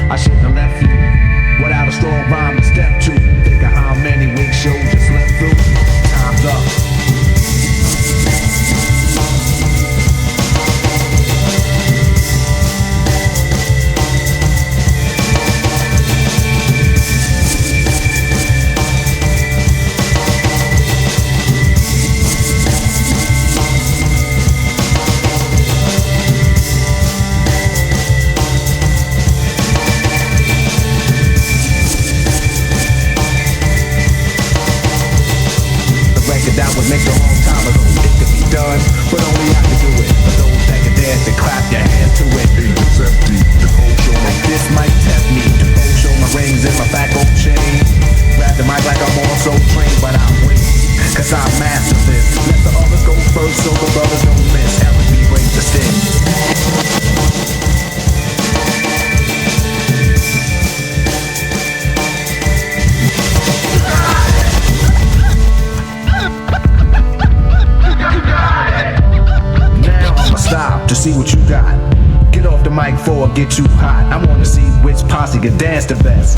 I shouldn't have left you without a strong rhyme to step to. Think of how many weak shows you slept through. Time's up. That was mixed a long time ago. It could be done, but only I can do it. For those that can dance and clap your hands to it. It's empty, the cold show. Like this might tempt me to cold show my rings and my back on chain. Grab the mic like I'm also trained, but I wait, cause I master this. Let the others go first so the brothers don't miss. Eric B brings the sting. Stop to see what you got. Get off the mic before I get too hot. I wanna see which posse can dance the best.